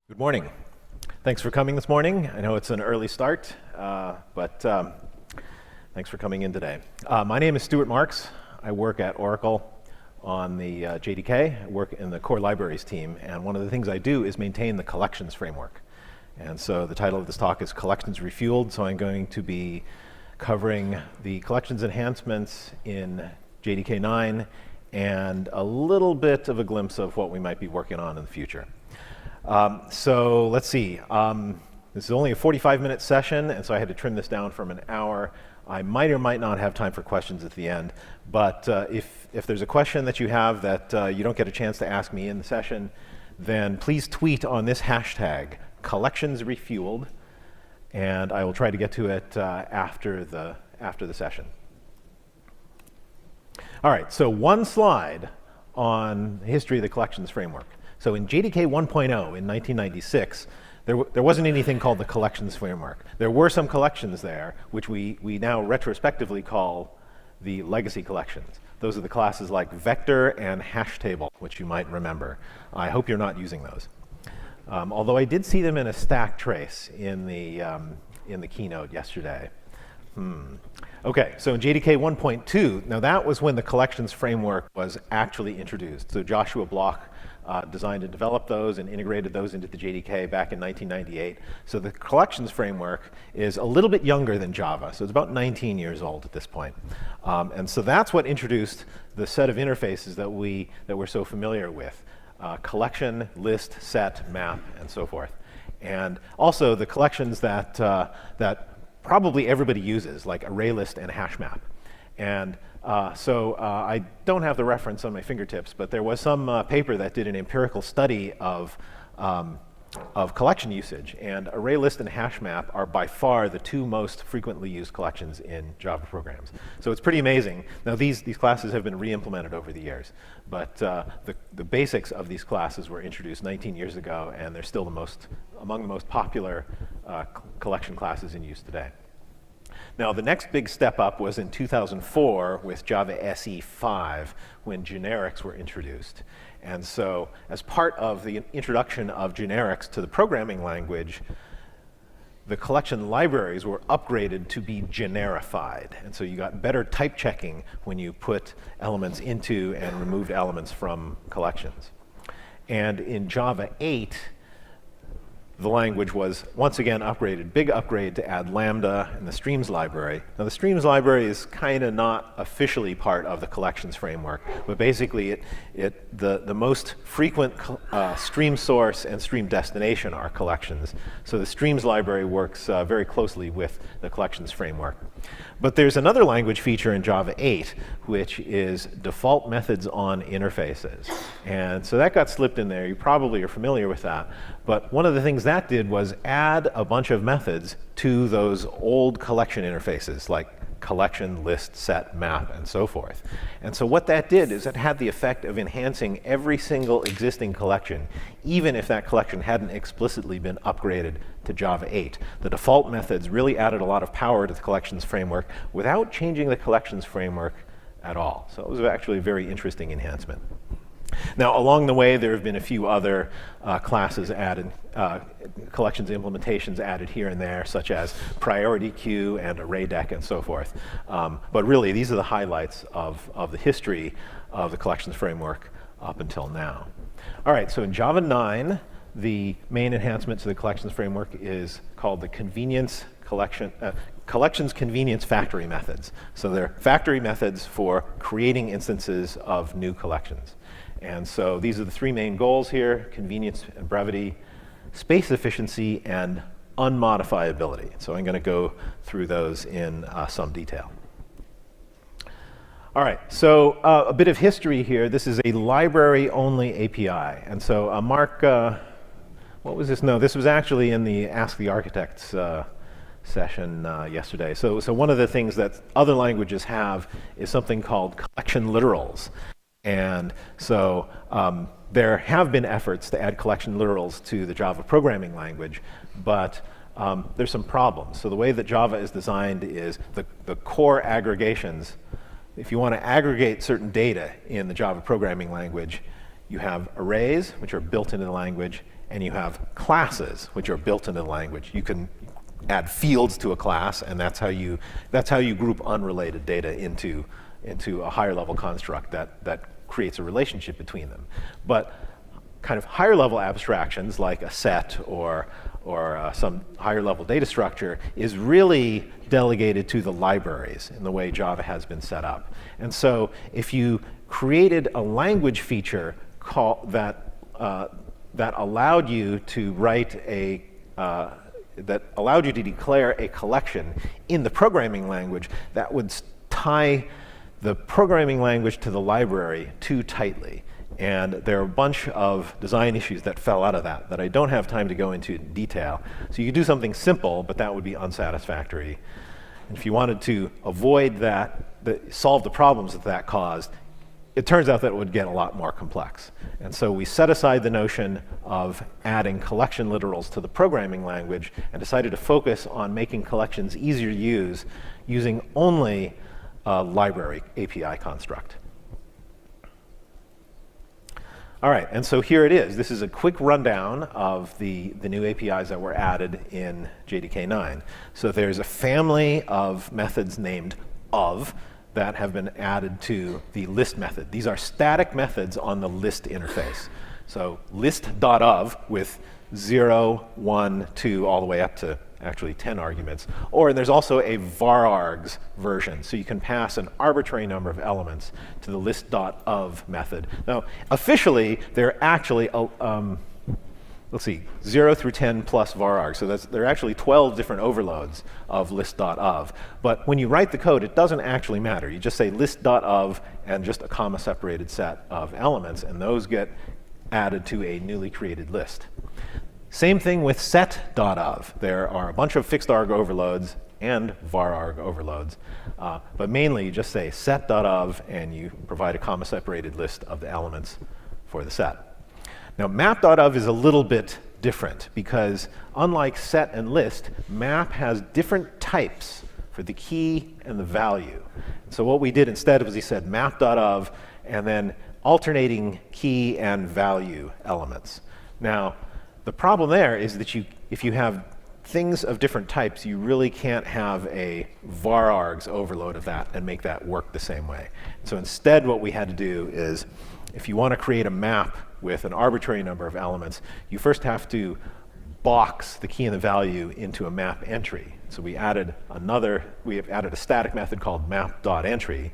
Good morning. Thanks for coming this morning. I know it's an early start, but thanks for coming in today. My name is Stuart Marks. I work at Oracle on the JDK. I work in the core libraries team, and one of the things I do is maintain the collections framework. And so the title of this talk is Collections Refueled, so I'm going to be covering the collections enhancements in JDK 9 and a little bit of a glimpse of what we might be working on in the future. So let's see. This is only a 45-minute session, and so I had to trim this down from an hour. I might or might not have time for questions at the end, but if there's a question that you have that you don't get a chance to ask me in the session, then please tweet on this hashtag, collectionsrefueled, and I will try to get to it after the session. All right, so one slide on the history of the collections framework. So in JDK 1.0 in 1996, there wasn't anything called the collections framework. There were some collections there, which we now retrospectively call the legacy collections. Those are the classes like vector and hash table, which you might remember. I hope you're not using those. Although I did see them in a stack trace in the keynote yesterday. Okay, so in JDK 1.2, now that was when the collections framework was actually introduced. So Joshua Bloch designed and developed those and integrated those into the JDK back in 1998. So the collections framework is a little bit younger than Java, so it's about 19 years old at this point. And so that's what introduced the set of interfaces that we're so familiar with. Collection, list, set, map, and so forth. And also the collections that probably everybody uses, like ArrayList and HashMap. And so I don't have the reference on my fingertips, but there was some paper that did an empirical study of collection usage, and ArrayList and HashMap are by far the two most frequently used collections in Java programs. So it's pretty amazing. Now these classes have been re-implemented over the years, but the basics of these classes were introduced 19 years ago, and they're still among the most popular collection classes in use today. Now, the next big step up was in 2004 with Java SE 5 when generics were introduced. And so as part of the introduction of generics to the programming language, the collection libraries were upgraded to be generified. And so you got better type checking when you put elements into and removed elements from collections. And in Java 8, the language was once again upgraded, big upgrade to add Lambda and the streams library. Now the streams library is kind of not officially part of the collections framework, but basically the most frequent stream source and stream destination are collections. So the streams library works very closely with the collections framework. But there's another language feature in Java 8, which is default methods on interfaces. And so that got slipped in there. You probably are familiar with that. But one of the things that did was add a bunch of methods to those old collection interfaces, like collection, list, set, map, and so forth. And so what that did is it had the effect of enhancing every single existing collection, even if that collection hadn't explicitly been upgraded to Java 8. The default methods really added a lot of power to the collections framework without changing the collections framework at all. So it was actually a very interesting enhancement. Now, along the way, there have been a few other classes added, collections implementations added here and there, such as priority queue and ArrayDeck and so forth. But really, these are the highlights of the history of the collections framework up until now. All right, so in Java 9, the main enhancement to the collections framework is called the collections convenience factory methods. So they're factory methods for creating instances of new collections. And so these are the three main goals here: convenience and brevity, space efficiency, and unmodifiability. So I'm going to go through those in some detail. All right, so a bit of history here. This is a library-only API. And so Mark, what was this? No, this was actually in the Ask the Architects session yesterday. So one of the things that other languages have is something called collection literals. And so there have been efforts to add collection literals to the Java programming language, but there's some problems. So the way that Java is designed is the core aggregations. If you want to aggregate certain data in the Java programming language, you have arrays, which are built into the language, and you have classes, which are built into the language. You can add fields to a class, and that's how you group unrelated data into a higher level construct that creates a relationship between them. But kind of higher level abstractions like a set or some higher level data structure is really delegated to the libraries in the way Java has been set up. And so if you created a language feature that allowed you to declare a collection in the programming language, that would tie the programming language to the library too tightly. And there are a bunch of design issues that fell out of that I don't have time to go into in detail. So you could do something simple, but that would be unsatisfactory. And if you wanted to avoid that, solve the problems that caused, it turns out that it would get a lot more complex. And so we set aside the notion of adding collection literals to the programming language and decided to focus on making collections easier to use using only a library API construct. All right, and so here it is. This is a quick rundown of the new APIs that were added in JDK 9. So there's a family of methods named of that have been added to the list method. These are static methods on the list interface. So list.of with 0, 1, 2, all the way up to actually 10 arguments. Or there's also a varargs version. So you can pass an arbitrary number of elements to the list.of method. Now, officially, they're actually, let's see, 0 through 10 plus varargs. So there are actually 12 different overloads of list.of. But when you write the code, it doesn't actually matter. You just say list.of and just a comma-separated set of elements, and those get added to a newly created list. Same thing with set.of. There are a bunch of fixed arg overloads and vararg overloads. But mainly, you just say set.of, and you provide a comma-separated list of the elements for the set. Now, map.of is a little bit different because unlike set and list, map has different types for the key and the value. So what we did instead was we said map.of and then alternating key and value elements. Now, the problem there is that if you have things of different types, you really can't have a varargs overload of that and make that work the same way. So instead, what we had to do is, if you want to create a map with an arbitrary number of elements, you first have to box the key and the value into a map entry. So we have added a static method called map.entry.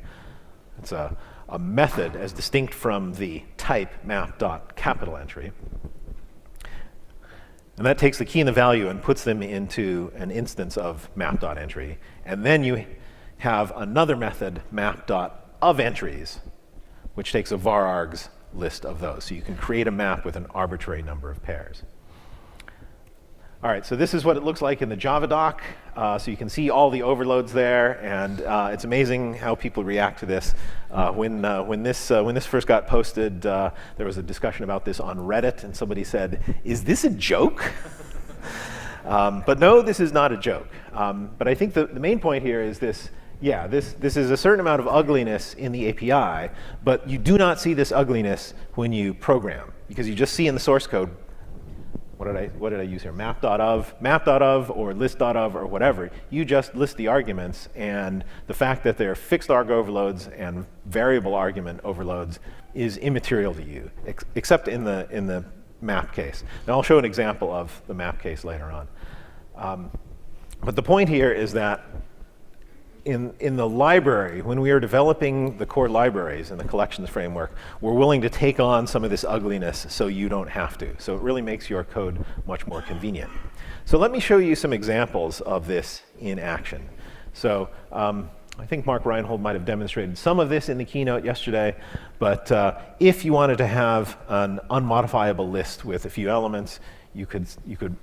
It's a method as distinct from the type map.entry. And that takes the key and the value and puts them into an instance of map.entry. And then you have another method, map.ofentries, which takes a varargs list of those. So you can create a map with an arbitrary number of pairs. All right, so this is what it looks like in the Java doc. So you can see all the overloads there, and it's amazing how people react to this. When this first got posted, there was a discussion about this on Reddit, and somebody said, "Is this a joke?" But no, this is not a joke. But I think the main point here is this. Yeah, this is a certain amount of ugliness in the API, but you do not see this ugliness when you program, because you just see in the source code. What did I use here? Map.of, or list.of, or whatever. You just list the arguments, and the fact that they're fixed arg overloads and variable argument overloads is immaterial to you, except in the map case. Now I'll show an example of the map case later on. But the point here is that in the library, when we are developing the core libraries in the collections framework, we're willing to take on some of this ugliness so you don't have to. So it really makes your code much more convenient. So let me show you some examples of this in action. So I think Mark Reinhold might have demonstrated some of this in the keynote yesterday. But if you wanted to have an unmodifiable list with a few elements, you could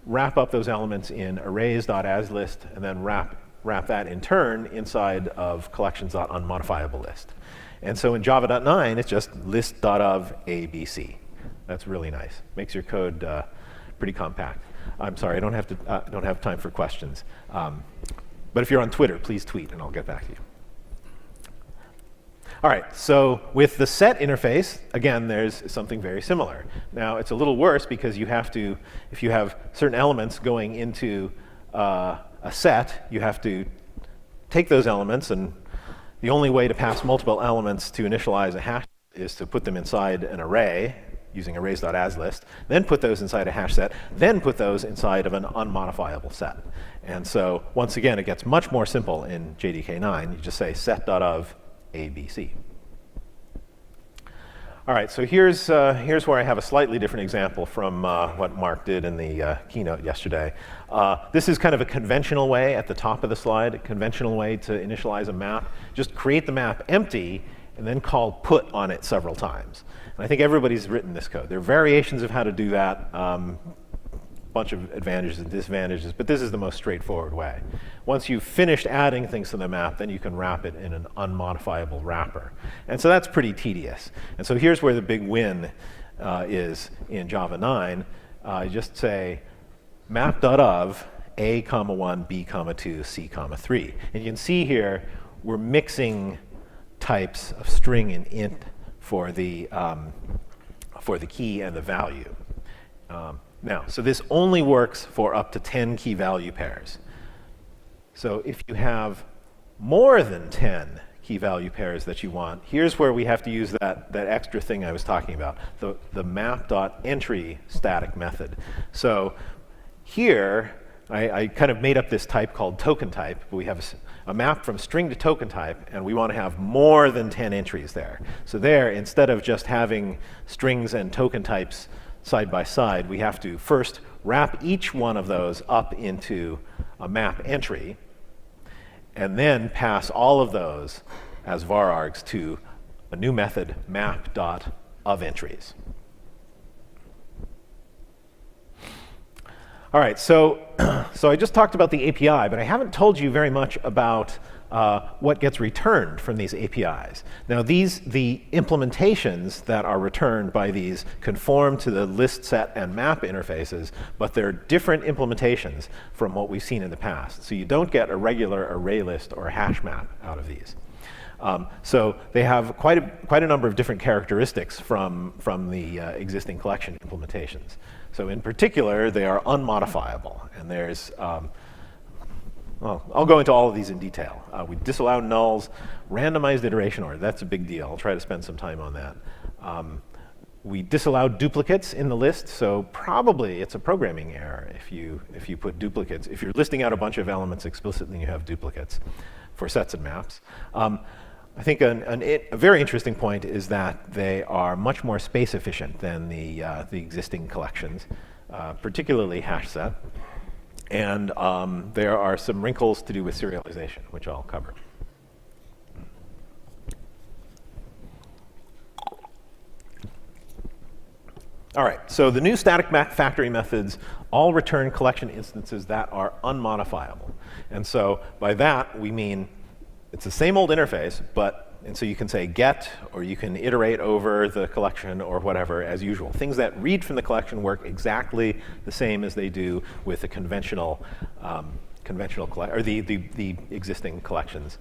wrap up those elements in arrays.aslist and then wrap that in turn inside of collections.unmodifiable list. And so in Java.9, it's just list.of ABC. That's really nice. Makes your code pretty compact. I'm sorry, I don't have time for questions. But if you're on Twitter, please tweet and I'll get back to you. All right, so with the set interface, again, there's something very similar. Now, it's a little worse because you have to, if you have certain elements going into a set, you have to take those elements, and the only way to pass multiple elements to initialize a hash is to put them inside an array using arrays.asList, then put those inside a hash set, then put those inside of an unmodifiable set. And so, once again, it gets much more simple in JDK9. You just say set.of ABC. All right, so here's where I have a slightly different example from what Mark did in the keynote yesterday. This is kind of a conventional way at the top of the slide, a conventional way to initialize a map. Just create the map empty and then call put on it several times. And I think everybody's written this code. There are variations of how to do that. Bunch of advantages and disadvantages, but this is the most straightforward way. Once you've finished adding things to the map, then you can wrap it in an unmodifiable wrapper. And so that's pretty tedious. And so here's where the big win is in Java 9. Just say map.of a, 1, b, 2, c, 3. And you can see here we're mixing types of string and int for the key and the value. Now, so this only works for up to 10 key value pairs. So if you have more than 10 key value pairs that you want, here's where we have to use that extra thing I was talking about, the map.entry static method. So here, I kind of made up this type called token type. We have a map from string to token type, and we want to have more than 10 entries there. So there, instead of just having strings and token types side by side, we have to first wrap each one of those up into a map entry, and then pass all of those as var args to a new method, map.ofEntries. All right, so I just talked about the API, but I haven't told you very much about what gets returned from these APIs. Now, the implementations that are returned by these conform to the list, set, and map interfaces, but they're different implementations from what we've seen in the past. So you don't get a regular array list or a hash map out of these. So they have quite a number of different characteristics from the existing collection implementations. So in particular, they are unmodifiable, and there's well, I'll go into all of these in detail. We disallow nulls, randomized iteration order. That's a big deal. I'll try to spend some time on that. We disallow duplicates in the list, so probably it's a programming error if you put duplicates. If you're listing out a bunch of elements explicitly and you have duplicates for sets and maps. I think a very interesting point is that they are much more space efficient than the existing collections, particularly hash set. And there are some wrinkles to do with serialization, which I'll cover. All right, so the new static factory methods all return collection instances that are unmodifiable. And so by that, we mean it's the same old interface, and so you can say get, or you can iterate over the collection or whatever as usual. Things that read from the collection work exactly the same as they do with the conventional or the existing collections.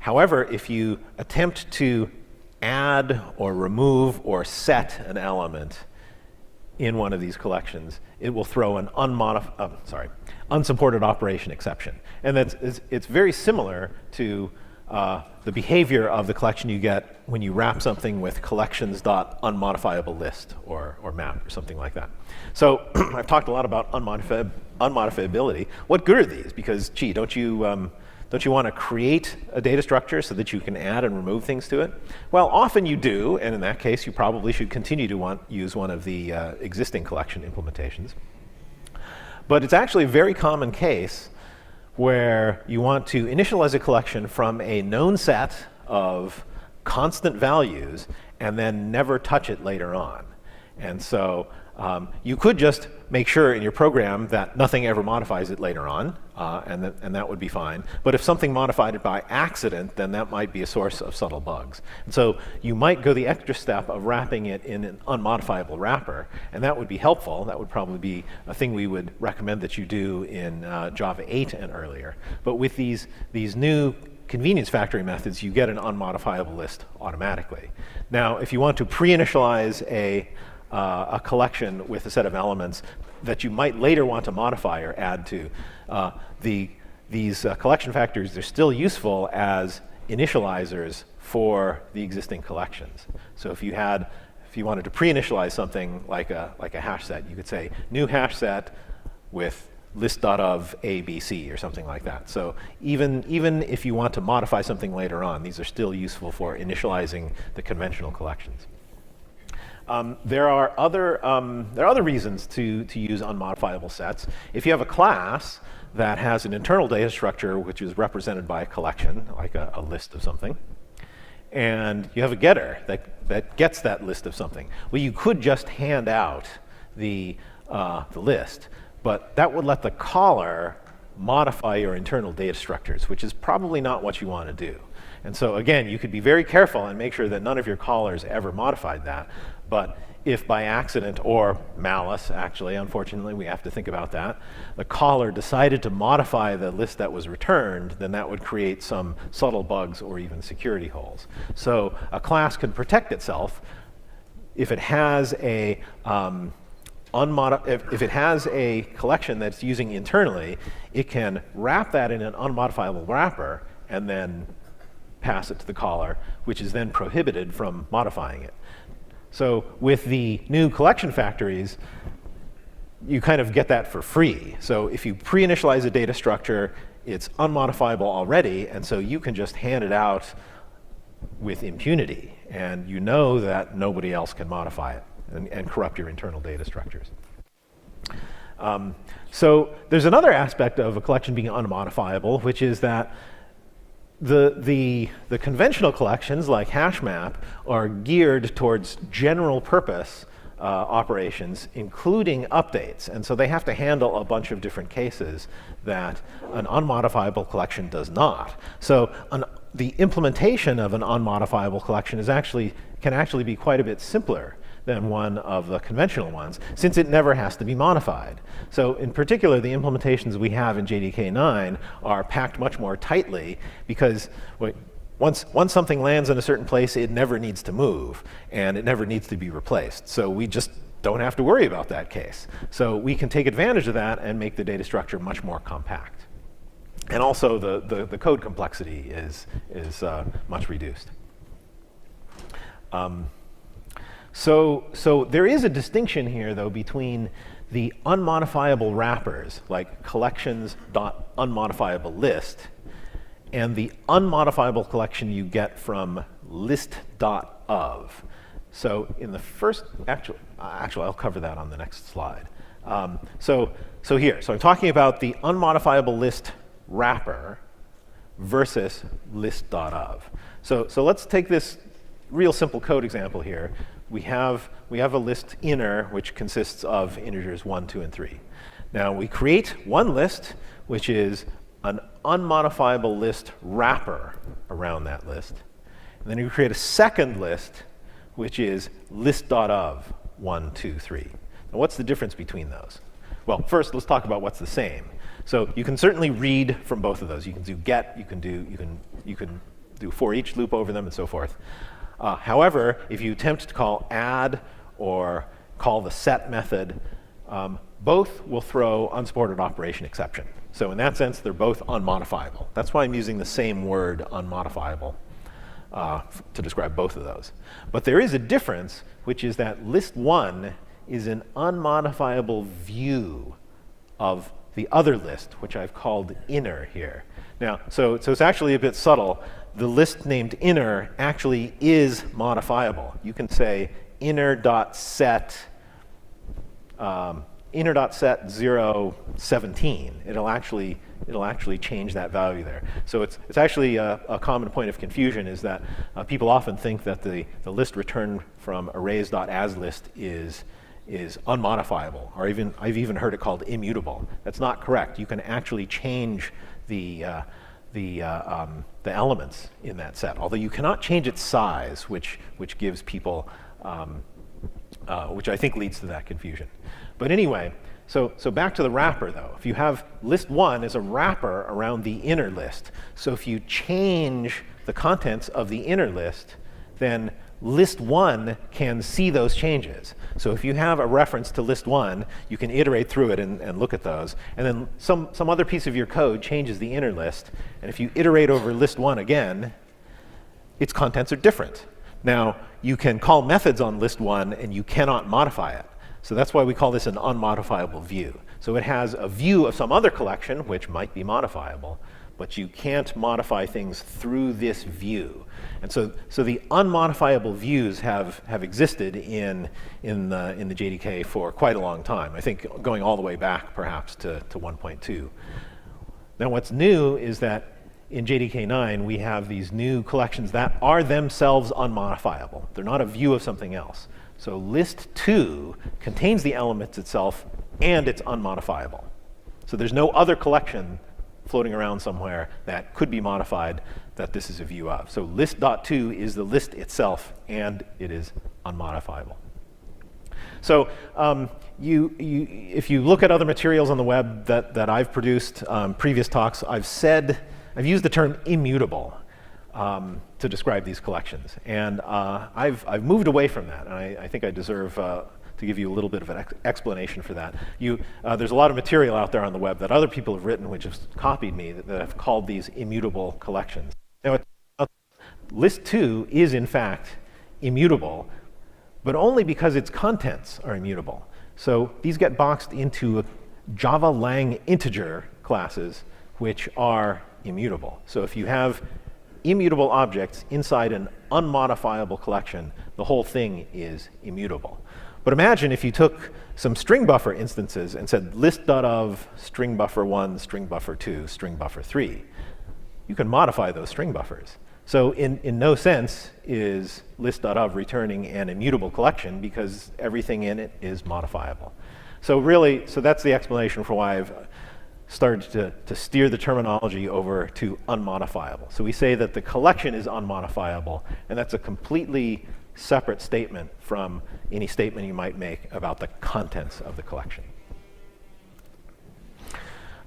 However, if you attempt to add or remove or set an element in one of these collections, it will throw an unsupported operation exception. And it's very similar to the behavior of the collection you get when you wrap something with collections.unmodifiable list or map or something like that. So I've talked a lot about unmodifiability. What good are these? Because, gee, don't you want to create a data structure so that you can add and remove things to it? Well, often you do, and in that case, you probably should continue to use one of the existing collection implementations. But it's actually a very common case where you want to initialize a collection from a known set of constant values and then never touch it later on. And so you could just make sure in your program that nothing ever modifies it later on, and that would be fine. But if something modified it by accident, then that might be a source of subtle bugs. And so you might go the extra step of wrapping it in an unmodifiable wrapper, and that would be helpful. That would probably be a thing we would recommend that you do in Java 8 and earlier. But with these new convenience factory methods, you get an unmodifiable list automatically. Now, if you want to pre-initialize a collection with a set of elements that you might later want to modify or add to, these collection factors, they're still useful as initializers for the existing collections. So if you wanted to pre-initialize something like a hash set, you could say new hash set with list.of ABC or something like that. So even if you want to modify something later on, these are still useful for initializing the conventional collections. There are other reasons to use unmodifiable sets. If you have a class that has an internal data structure which is represented by a collection, like a list of something, and you have a getter that gets that list of something, well, you could just hand out the list, but that would let the caller modify your internal data structures, which is probably not what you want to do. And so again, you could be very careful and make sure that none of your callers ever modified that. But if by accident or malice, actually, unfortunately, we have to think about that, the caller decided to modify the list that was returned, then that would create some subtle bugs or even security holes. So a class can protect itself if it has a if it has a collection that's using internally, it can wrap that in an unmodifiable wrapper and then pass it to the caller, which is then prohibited from modifying it. So with the new collection factories, you kind of get that for free. So if you pre-initialize a data structure, it's unmodifiable already, and so you can just hand it out with impunity, and you know that nobody else can modify it and corrupt your internal data structures. So there's another aspect of a collection being unmodifiable, which is that the conventional collections, like HashMap, are geared towards general purpose operations, including updates. And so they have to handle a bunch of different cases that an unmodifiable collection does not. So the implementation of an unmodifiable collection can actually be quite a bit simpler than one of the conventional ones, since it never has to be modified. So in particular, the implementations we have in JDK 9 are packed much more tightly, because once something lands in a certain place, it never needs to move, and it never needs to be replaced. So we just don't have to worry about that case. So we can take advantage of that and make the data structure much more compact. And also the code complexity is much reduced. So there is a distinction here, though, between the unmodifiable wrappers, like collections.unmodifiable list, and the unmodifiable collection you get from list.of. So in the first, actually, I'll cover that on the next slide. So I'm talking about the unmodifiable list wrapper versus list.of. So let's take this real simple code example here. We have a list inner, which consists of integers 1, 2, and 3. Now we create one list, which is an unmodifiable list wrapper around that list. And then we create a second list, which is list.of 1, 2, 3. Now what's the difference between those? Well, first let's talk about what's the same. So you can certainly read from both of those. You can do get, you can do for each loop over them, and so forth. However, if you attempt to call add or call the set method, both will throw unsupported operation exception. So in that sense, they're both unmodifiable. That's why I'm using the same word, unmodifiable, to describe both of those. But there is a difference, which is that list 1 is an unmodifiable view of the other list, which I've called inner here. Now, so it's actually a bit subtle. The list named inner actually is modifiable. You can say inner.set 017. It'll actually change that value there. So it's actually a common point of confusion, is that people often think that the list returned from arrays.aslist is unmodifiable, or I've even heard it called immutable. That's not correct. You can actually change the elements in that set, although you cannot change its size, which gives people which I think leads to that confusion. But anyway, so back to the wrapper, though. If you have list 1 is a wrapper around the inner list. So if you change the contents of the inner list, then list 1 can see those changes. So if you have a reference to list 1, you can iterate through it and look at those. And then some other piece of your code changes the inner list. And if you iterate over list 1 again, its contents are different. Now, you can call methods on list 1, and you cannot modify it. So that's why we call this an unmodifiable view. So it has a view of some other collection, which might be modifiable, but you can't modify things through this view. And so the unmodifiable views have existed in the JDK for quite a long time. I think going all the way back, perhaps, to 1.2. Now, what's new is that in JDK 9, we have these new collections that are themselves unmodifiable. They're not a view of something else. So list 2 contains the elements itself, and it's unmodifiable. So there's no other collection floating around somewhere that could be modified that this is a view of. So list.2 is the list itself, and it is unmodifiable. So if you look at other materials on the web that I've produced, previous talks, I've used the term immutable to describe these collections. And I've moved away from that, and I think I deserve to give you a little bit of an explanation for that. There's a lot of material out there on the web that other people have written, which have copied me, that have called these immutable collections. Now, list 2 is, in fact, immutable, but only because its contents are immutable. So these get boxed into Java Lang integer classes, which are immutable. So if you have immutable objects inside an unmodifiable collection, the whole thing is immutable. But imagine if you took some string buffer instances and said list.of string buffer 1, string buffer 2, string buffer 3. You can modify those string buffers. So in no sense is list.of returning an immutable collection, because everything in it is modifiable. So that's the explanation for why I've started to steer the terminology over to unmodifiable. So we say that the collection is unmodifiable, and that's a completely separate statement from any statement you might make about the contents of the collection.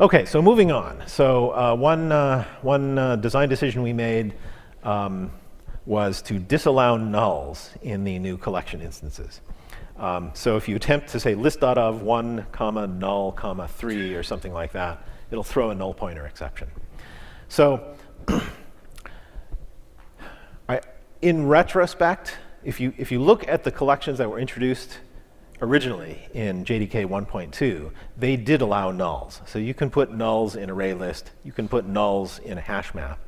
Okay, so moving on. So one design decision we made was to disallow nulls in the new collection instances. So if you attempt to say list.of 1, null, 3, or something like that, it'll throw a null pointer exception. So in retrospect, if you look at the collections that were introduced originally in JDK 1.2, they did allow nulls. So you can put nulls in array list, you can put nulls in a hash map.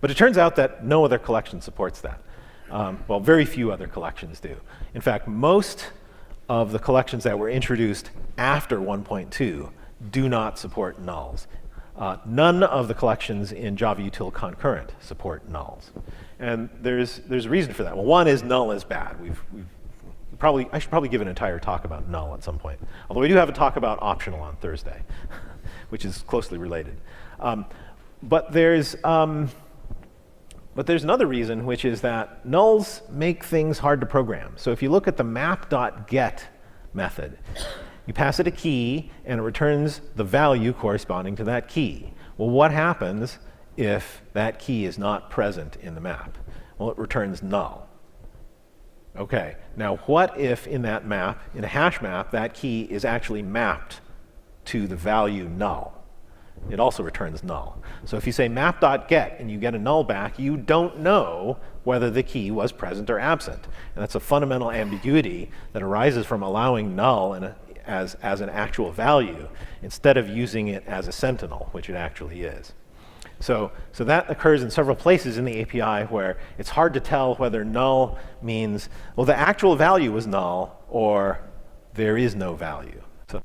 But it turns out that no other collection supports that. Well, very few other collections do. In fact, most of the collections that were introduced after 1.2 do not support nulls. None of the collections in Java util concurrent support nulls. And there's a reason for that. Well, one is null is bad. I should probably give an entire talk about null at some point. Although we do have a talk about optional on Thursday, which is closely related. But there's another reason, which is that nulls make things hard to program. So if you look at the map.get method, you pass it a key, and it returns the value corresponding to that key. Well, what happens if that key is not present in the map? Well, it returns null. OK, now what if in that map, in a hash map, that key is actually mapped to the value null? It also returns null. So if you say map.get and you get a null back, you don't know whether the key was present or absent. And that's a fundamental ambiguity that arises from allowing null as an actual value instead of using it as a sentinel, which it actually is. So that occurs in several places in the API where it's hard to tell whether null means, well, the actual value was null or there is no value.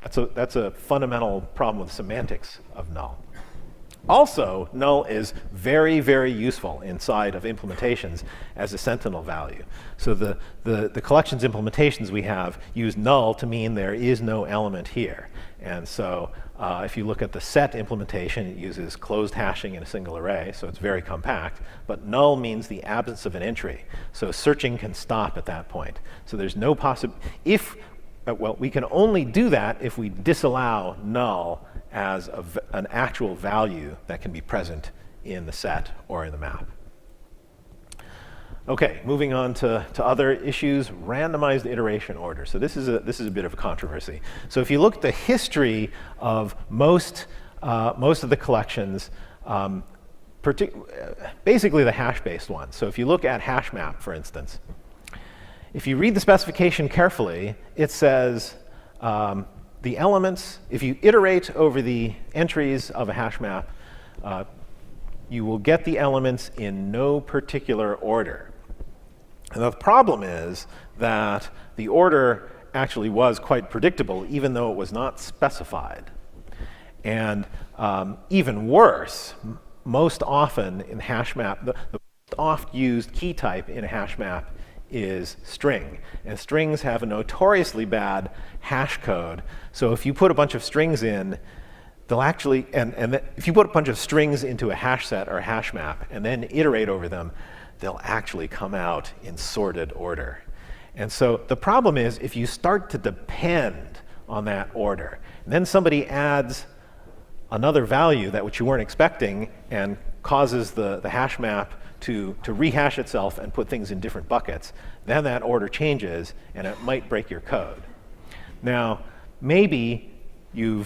So that's a fundamental problem with semantics of null. Also, null is very, very useful inside of implementations as a sentinel value. So the collections implementations we have use null to mean there is no element here. And so if you look at the set implementation, it uses closed hashing in a single array, so it's very compact. But null means the absence of an entry. So searching can stop at that point. So there's no well, we can only do that if we disallow null as an actual value that can be present in the set or in the map. Okay, moving on to other issues, randomized iteration order. So this is a bit of a controversy. So if you look at the history of most of the collections, basically the hash-based ones. So if you look at HashMap, for instance, if you read the specification carefully, it says the elements, if you iterate over the entries of a hash map, you will get the elements in no particular order. And the problem is that the order actually was quite predictable, even though it was not specified. And even worse, most often in hash map, the most oft used key type in a hash map is string. And strings have a notoriously bad hash code. So if you put a bunch of strings in, they'll actually, if you put a bunch of strings into a hash set or a hash map and then iterate over them, they'll actually come out in sorted order. And so the problem is if you start to depend on that order, and then somebody adds another value that which you weren't expecting and causes the hash map to rehash itself and put things in different buckets, then that order changes and it might break your code. Now, maybe you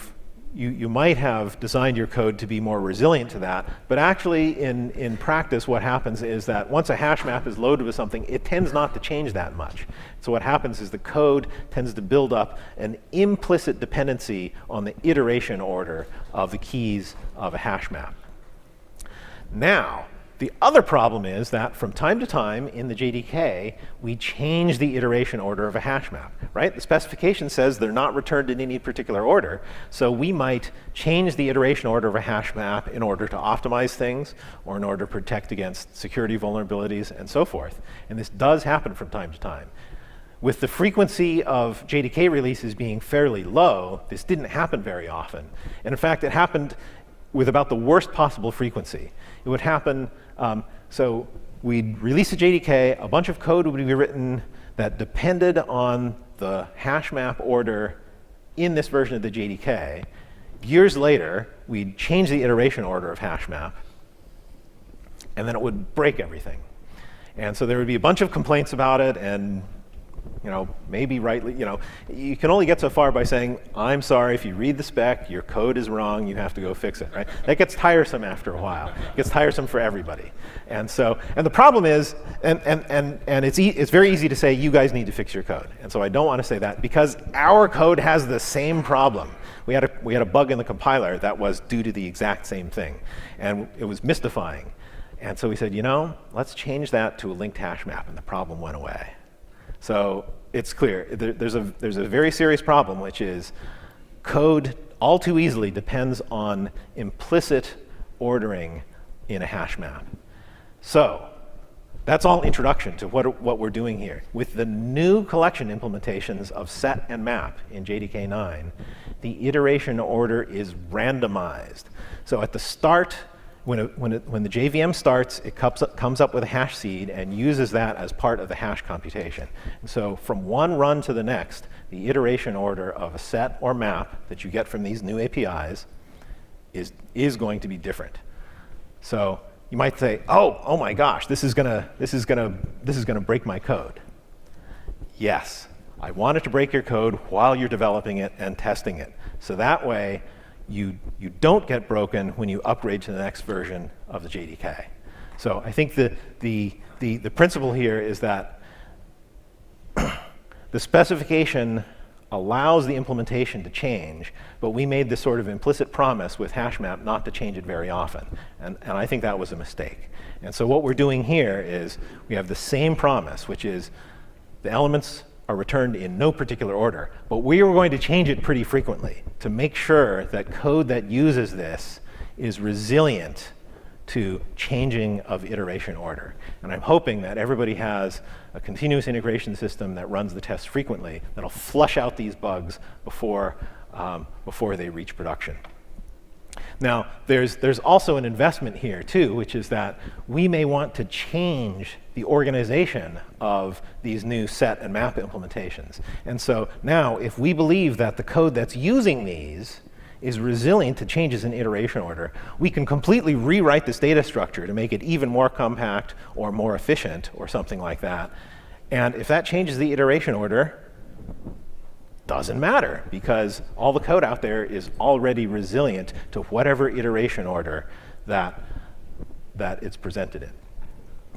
might have designed your code to be more resilient to that, but actually in practice what happens is that once a hash map is loaded with something, it tends not to change that much. So what happens is the code tends to build up an implicit dependency on the iteration order of the keys of a hash map. Now, the other problem is that from time to time in the JDK, we change the iteration order of a hash map, right? The specification says they're not returned in any particular order, so we might change the iteration order of a hash map in order to optimize things or in order to protect against security vulnerabilities and so forth. And this does happen from time to time. With the frequency of JDK releases being fairly low, this didn't happen very often. And in fact, it happened with about the worst possible frequency. It would happen, so we'd release a JDK, a bunch of code would be written that depended on the hash map order in this version of the JDK. Years later, we'd change the iteration order of hash map, and then it would break everything. And so there would be a bunch of complaints about it, and maybe rightly, you can only get so far by saying, I'm sorry, if you read the spec, your code is wrong, you have to go fix it, right? That gets tiresome after a while. It gets tiresome for everybody. And the problem is, and it's very easy to say, you guys need to fix your code. And so I don't want to say that because our code has the same problem. We had a bug in the compiler that was due to the exact same thing. And it was mystifying. And so we said, let's change that to a linked hash map, and the problem went away. So it's clear, there's a very serious problem, which is code all too easily depends on implicit ordering in a hash map. So that's all introduction to what we're doing here. With the new collection implementations of set and map in JDK 9, the iteration order is randomized. So at the start, when the JVM starts, it comes up with a hash seed and uses that as part of the hash computation. And so from one run to the next, the iteration order of a set or map that you get from these new APIs is going to be different. So you might say, oh my gosh, this is gonna break my code. Yes, I want it to break your code while you're developing it and testing it. So that way, you don't get broken when you upgrade to the next version of the JDK. So I think the principle here is that the specification allows the implementation to change, but we made this sort of implicit promise with HashMap not to change it very often. And I think that was a mistake. And so what we're doing here is we have the same promise, which is the elements are returned in no particular order, but we are going to change it pretty frequently to make sure that code that uses this is resilient to changing of iteration order. And I'm hoping that everybody has a continuous integration system that runs the tests frequently that'll flush out these bugs before they reach production. Now, there's also an investment here too, which is that we may want to change the organization of these new set and map implementations. And so now, if we believe that the code that's using these is resilient to changes in iteration order, we can completely rewrite this data structure to make it even more compact or more efficient or something like that. And if that changes the iteration order, doesn't matter, because all the code out there is already resilient to whatever iteration order that it's presented in.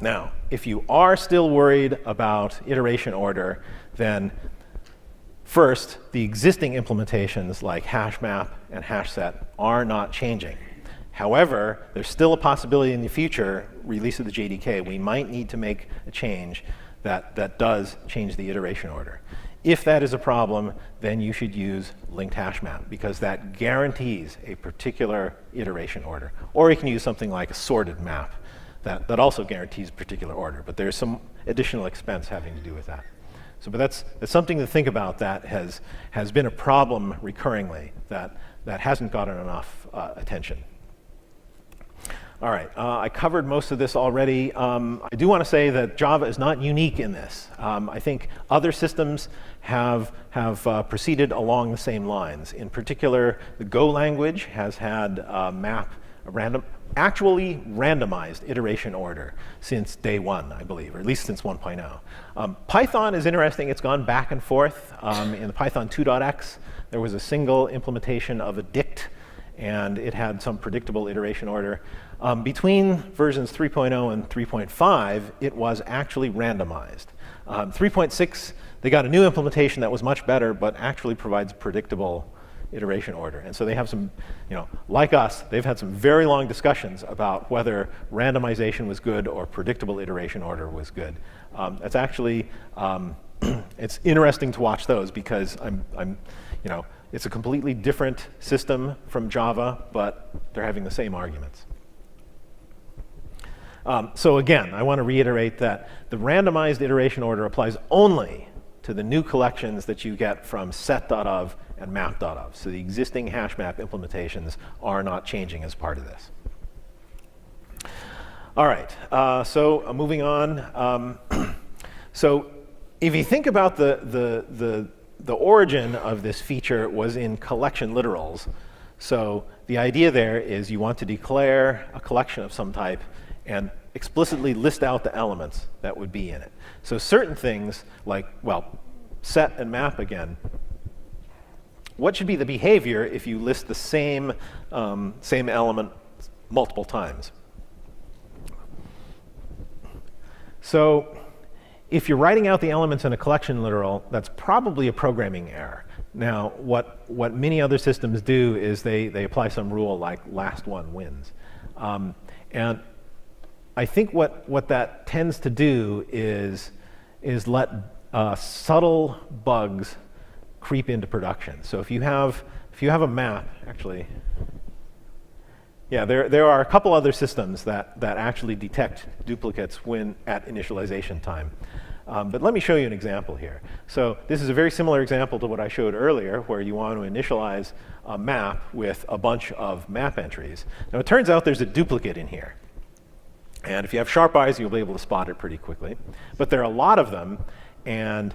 Now, if you are still worried about iteration order, then first, the existing implementations like hashmap and hashset are not changing. However, there's still a possibility in the future, release of the JDK, we might need to make a change that does change the iteration order. If that is a problem, then you should use linked hashmap, because that guarantees a particular iteration order. Or you can use something like a sorted map that also guarantees a particular order, but there's some additional expense having to do with that. So, but that's something to think about that has been a problem recurringly that hasn't gotten enough attention. All right, I covered most of this already. I do want to say that Java is not unique in this. I think other systems have proceeded along the same lines. In particular, the Go language has had actually randomized iteration order since day one, I believe, or at least since 1.0. Python is interesting. It's gone back and forth. In the Python 2.x, there was a single implementation of a dict, and it had some predictable iteration order. Between versions 3.0 and 3.5, it was actually randomized. 3.6, they got a new implementation that was much better, but actually provides predictable iteration order. And so they have some, like us, they've had some very long discussions about whether randomization was good or predictable iteration order was good. It's actually, it's interesting to watch those, because it's a completely different system from Java, but they're having the same arguments. So again, I want to reiterate that the randomized iteration order applies only to the new collections that you get from set.of and map.of. So the existing hashmap implementations are not changing as part of this. All right, so moving on. So if you think about the origin of this feature was in collection literals. So the idea there is you want to declare a collection of some type and explicitly list out the elements that would be in it. So certain things like, well, set and map again, what should be the behavior if you list the same element multiple times? So if you're writing out the elements in a collection literal, that's probably a programming error. Now, what many other systems do is they apply some rule like last one wins. And I think what that tends to do is let subtle bugs creep into production. So if you have a map, actually, yeah, there are a couple other systems that actually detect duplicates when at initialization time. But let me show you an example here. So this is a very similar example to what I showed earlier, where you want to initialize a map with a bunch of map entries. Now it turns out there's a duplicate in here. And if you have sharp eyes, you'll be able to spot it pretty quickly. But there are a lot of them, and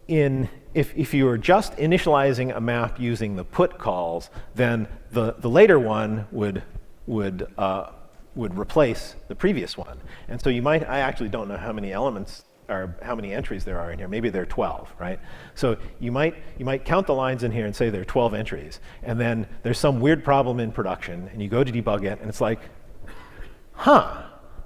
if you are just initializing a map using the put calls, then the later one would replace the previous one. And so I actually don't know how many elements or how many entries there are in here. Maybe there are 12, right? So you might count the lines in here and say there are 12 entries. And then there's some weird problem in production, and you go to debug it, and it's like,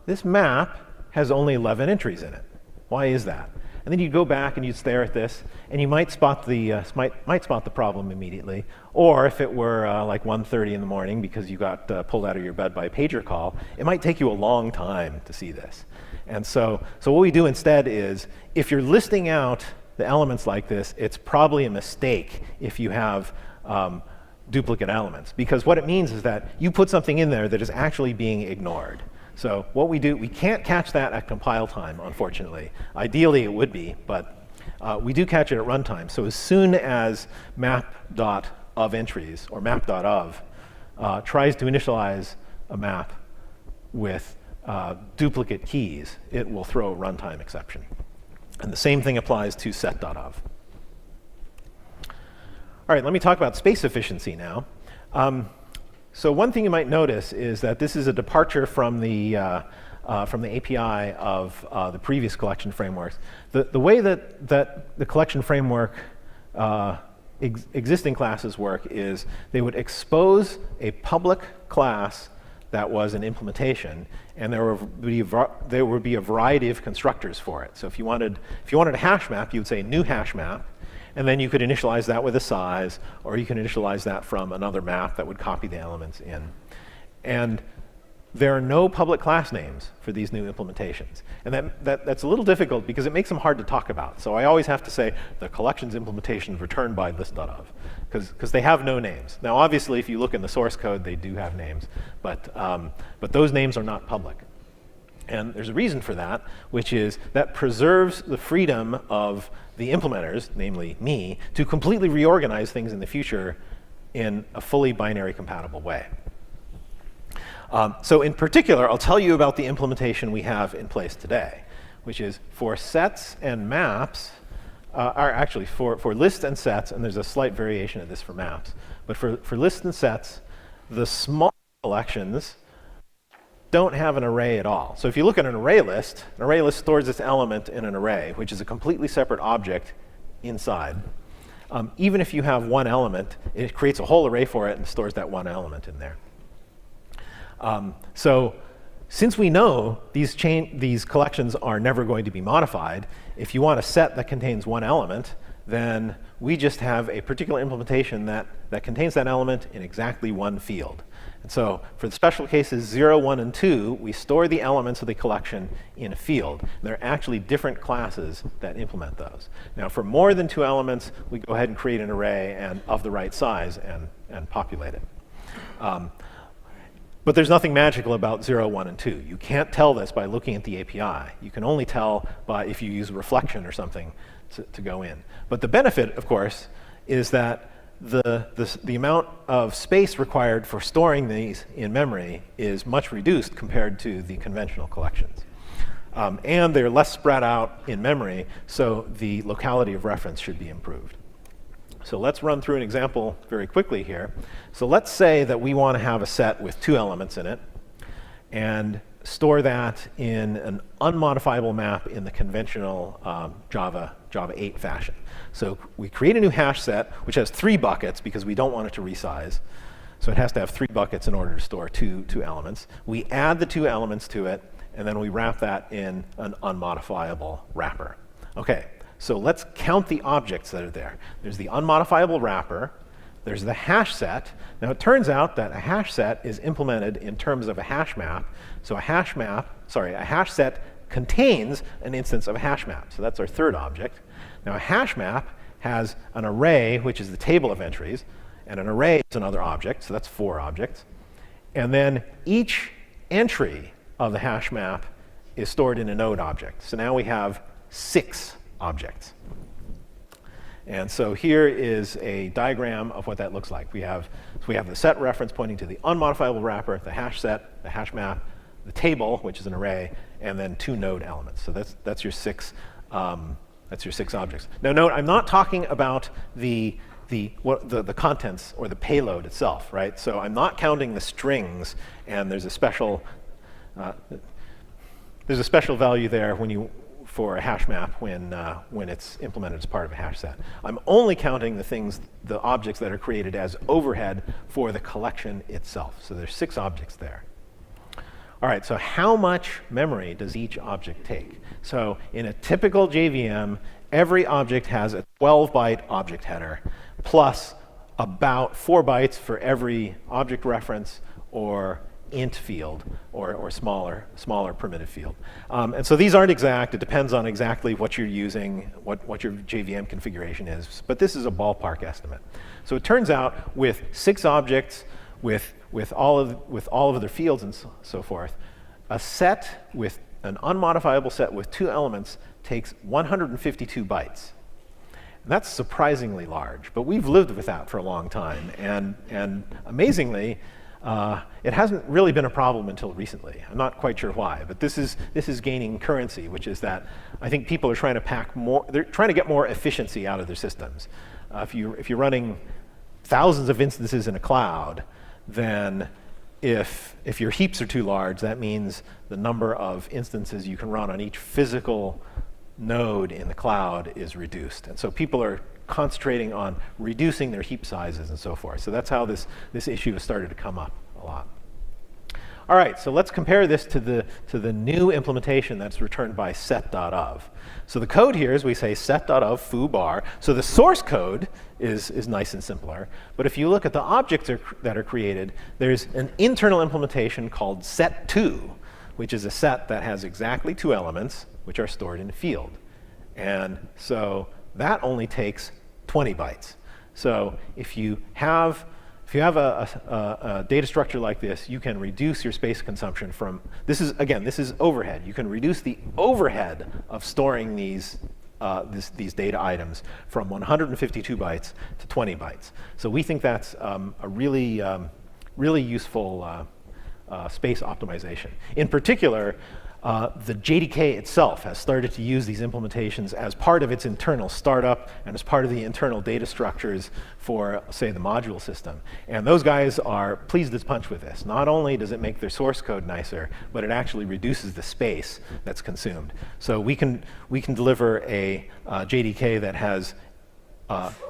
this map has only 11 entries in it. Why is that? And then you go back and you stare at this, and you might spot the problem immediately. Or if it were like 1:30 in the morning because you got pulled out of your bed by a pager call, it might take you a long time to see this. And so what we do instead is, if you're listing out the elements like this, it's probably a mistake if you have duplicate elements, because what it means is that you put something in there that is actually being ignored. So what we do, we can't catch that at compile time, unfortunately. Ideally it would be, but we do catch it at runtime. So as soon as map.ofEntries or map.of tries to initialize a map with duplicate keys, it will throw a runtime exception. And the same thing applies to set.of. All right, let me talk about space efficiency now. So one thing you might notice is that this is a departure from the API of the previous collection frameworks. The way that the collection framework existing classes work is they would expose a public class that was an implementation, and there would be a variety of constructors for it. So if you wanted a hash map, you would say new hash map. And then you could initialize that with a size, or you can initialize that from another map that would copy the elements in. And there are no public class names for these new implementations. And that's a little difficult because it makes them hard to talk about. So I always have to say the collections implementation returned by list.of, because they have no names. Now obviously if you look in the source code, they do have names, but those names are not public. And there's a reason for that, which is that preserves the freedom of the implementers, namely me, to completely reorganize things in the future in a fully binary compatible way. So in particular, I'll tell you about the implementation we have in place today, which is for sets and maps, are actually for lists and sets, and there's a slight variation of this for maps, but for lists and sets, the small collections don't have an array at all. So if you look at an array list stores its element in an array, which is a completely separate object inside. Even if you have one element, it creates a whole array for it and stores that one element in there. So since we know these collections are never going to be modified, if you want a set that contains one element, then we just have a particular implementation that contains that element in exactly one field. And so for the special cases 0, 1, and 2, we store the elements of the collection in a field. And there are actually different classes that implement those. Now for more than 2 elements, we go ahead and create an array and of the right size and populate it. But there's nothing magical about 0, 1, and 2. You can't tell this by looking at the API. You can only tell by if you use reflection or something to go in. But the benefit, of course, is that the amount of space required for storing these in memory is much reduced compared to the conventional collections. And they're less spread out in memory, so the locality of reference should be improved. So let's run through an example very quickly here. So let's say that we want to have a set with 2 elements in it and store that in an unmodifiable map in the conventional Java 8 fashion. So we create a new hash set, which has 3 buckets because we don't want it to resize. So it has to have 3 buckets in order to store two elements. We add the 2 elements to it, and then we wrap that in an unmodifiable wrapper. Okay, so let's count the objects that are there. There's the unmodifiable wrapper. There's the hash set. Now it turns out that a hash set is implemented in terms of a hash map. So a hash set contains an instance of a hash map. So that's our third object. Now a hash map has an array, which is the table of entries, and an array is another object, so that's 4 objects. And then each entry of the hash map is stored in a node object. So now we have 6 objects. And so here is a diagram of what that looks like. We have the set reference pointing to the unmodifiable wrapper, the hash set, the hash map, the table, which is an array, and then 2 node elements. So that's your 6 objects. Now note, I'm not talking about the contents or the payload itself, right? So I'm not counting the strings, and there's a special value there for a hash map when it's implemented as part of a hash set. I'm only counting the objects that are created as overhead for the collection itself. So there's 6 objects there. All right, so how much memory does each object take? So in a typical JVM, every object has a 12-byte object header plus about 4 bytes for every object reference or int field or smaller primitive field. And so these aren't exact. It depends on exactly what you're using, what your JVM configuration is. But this is a ballpark estimate. So it turns out with 6 objects, with all of their fields and so forth, a set with an unmodifiable set with 2 elements takes 152 bytes. And that's surprisingly large, but we've lived with that for a long time. And amazingly, it hasn't really been a problem until recently. I'm not quite sure why, but this is gaining currency, which is that I think people are trying to pack more. They're trying to get more efficiency out of their systems. If you're running thousands of instances in a cloud, then if your heaps are too large, that means the number of instances you can run on each physical node in the cloud is reduced. And so people are concentrating on reducing their heap sizes and so forth. So that's how this issue has started to come up a lot. All right, so let's compare this to the new implementation that's returned by set.of. So the code here is we say set.of foo bar. So the source code is nice and simpler. But if you look at the objects that are created, there's an internal implementation called set2, which is a set that has exactly 2 elements, which are stored in a field. And so that only takes 20 bytes. So if you have a data structure like this, you can reduce your space consumption from, this is overhead. You can reduce the overhead of storing these data items from 152 bytes to 20 bytes. So we think that's a really useful space optimization. In particular, the JDK itself has started to use these implementations as part of its internal startup and as part of the internal data structures for, say, the module system. And those guys are pleased as punch with this. Not only does it make their source code nicer, but it actually reduces the space that's consumed. So we can deliver a JDK that has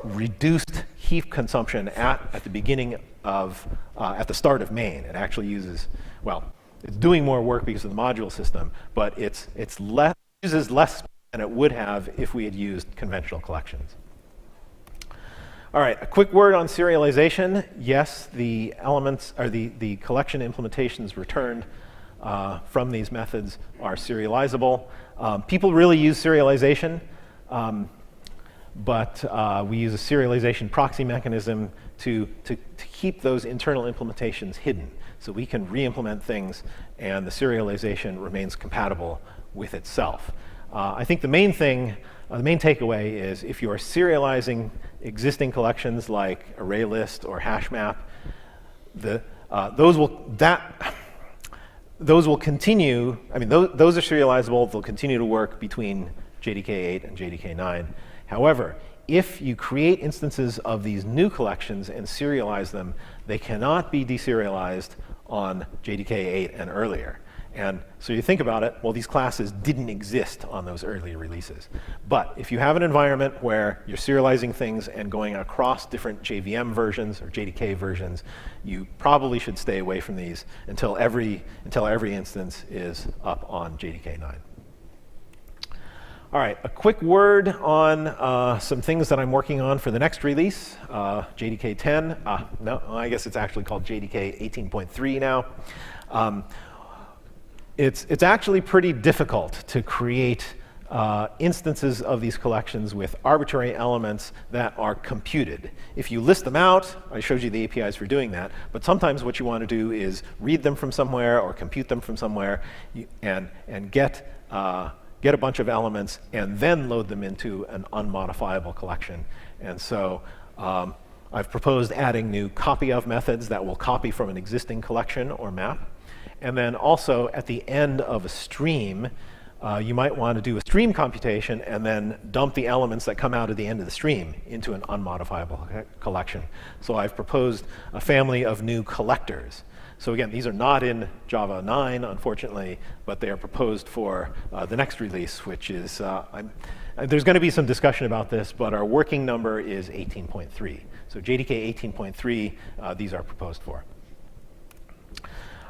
reduced heap consumption at the beginning of, at the start of main. It actually uses, well, it's doing more work because of the module system, but it uses less than it would have if we had used conventional collections. All right, a quick word on serialization. Yes, the elements, or the collection implementations returned from these methods are serializable. People really use serialization, but we use a serialization proxy mechanism to keep those internal implementations hidden. So we can re-implement things, and the serialization remains compatible with itself. I think the main takeaway is if you are serializing existing collections like ArrayList or HashMap, those will continue. I mean, those are serializable. They'll continue to work between JDK 8 and JDK 9. However, if you create instances of these new collections and serialize them, they cannot be deserialized on JDK 8 and earlier. And so you think about it, well, these classes didn't exist on those earlier releases. But if you have an environment where you're serializing things and going across different JVM versions or JDK versions, you probably should stay away from these until every instance is up on JDK 9. All right, a quick word on some things that I'm working on for the next release, JDK 10. No, I guess it's actually called JDK 18.3 now. It's actually pretty difficult to create instances of these collections with arbitrary elements that are computed. If you list them out, I showed you the APIs for doing that, but sometimes what you want to do is read them from somewhere or compute them from somewhere and get a bunch of elements and then load them into an unmodifiable collection. And so I've proposed adding new copy of methods that will copy from an existing collection or map. And then also at the end of a stream, you might want to do a stream computation and then dump the elements that come out at the end of the stream into an unmodifiable collection. So I've proposed a family of new collectors. So again, these are not in Java 9, unfortunately, but they are proposed for the next release, which is, there's going to be some discussion about this, but our working number is 18.3. So JDK 18.3, these are proposed for.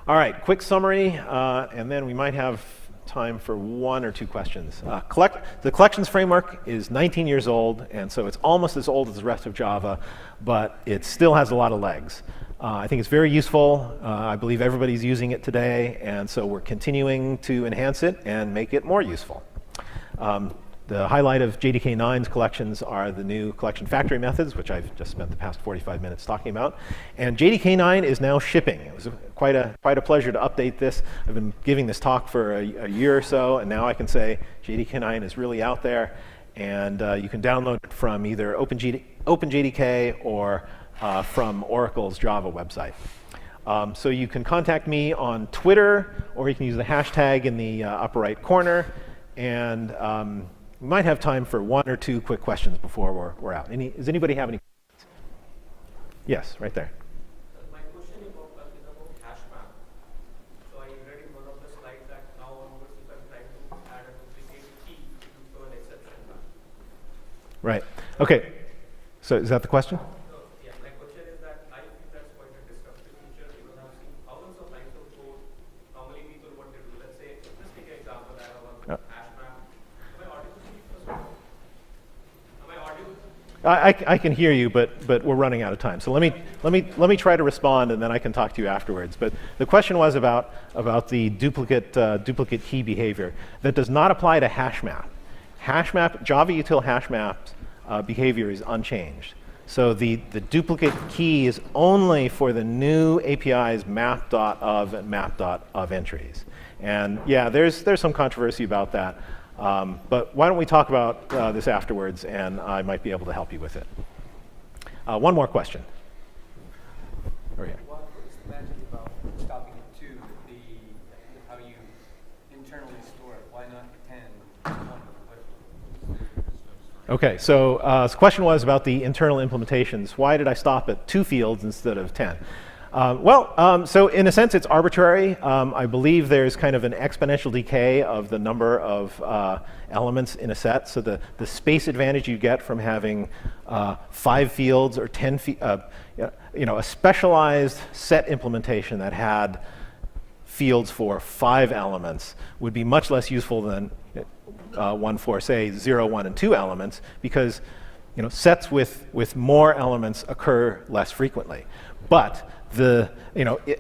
All right, quick summary, and then we might have time for one or two questions. The collections framework is 19 years old, and so it's almost as old as the rest of Java, but it still has a lot of legs. I think it's very useful. I believe everybody's using it today, and so we're continuing to enhance it and make it more useful. The highlight of JDK 9's collections are the new collection factory methods, which I've just spent the past 45 minutes talking about. And JDK 9 is now shipping. It was quite a pleasure to update this. I've been giving this talk for a year or so, and now I can say JDK 9 is really out there, and you can download it from either OpenJDK or from Oracle's Java website. So you can contact me on Twitter, or you can use the hashtag in the upper right corner, and we might have time for one or two quick questions before we're out. Does anybody have any questions? Yes, right there. My question is about hash map. So I read in one of the slides that now onwards you can try to add a duplicate key to an exception map. Right. OK. So is that the question? So, yeah, my question is that I think that's quite a disruptive feature because I've seen thousands of lines of code. Normally people want to do, let's say, let's take an example that I want hash map. I can hear you, but we're running out of time. So let me try to respond, and then I can talk to you afterwards. But the question was about the duplicate key behavior. That does not apply to hash map. Java util hash map's behavior is unchanged. So the duplicate key is only for the new API's map.of and map.of entries. And yeah, there's some controversy about that. But why don't we talk about this afterwards, and I might be able to help you with it. One more question. Over here. What is the magic about stopping at 2, how you internally store it? Why not 10? OK, so the question was about the internal implementations. Why did I stop at 2 fields instead of 10? So in a sense, it's arbitrary. I believe there's kind of an exponential decay of the number of elements in a set. So the space advantage you get from having 5 fields or 10 a specialized set implementation that had fields for 5 elements would be much less useful than one for, say, 0, 1, and 2 elements, because sets with more elements occur less frequently. But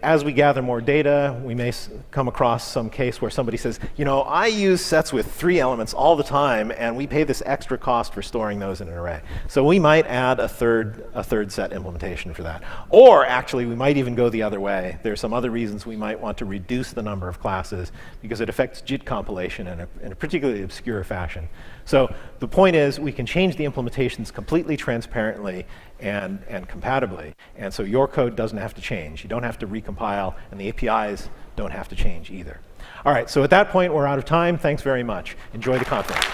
as we gather more data, we may come across some case where somebody says, I use sets with 3 elements all the time, and we pay this extra cost for storing those in an array. So we might add a third set implementation for that. Or actually, we might even go the other way. There's some other reasons we might want to reduce the number of classes because it affects JIT compilation in a particularly obscure fashion. So the point is, we can change the implementations completely transparently and compatibly. And so your code doesn't have to change. You don't have to recompile, and the APIs don't have to change either. All right, so at that point, we're out of time. Thanks very much. Enjoy the conference.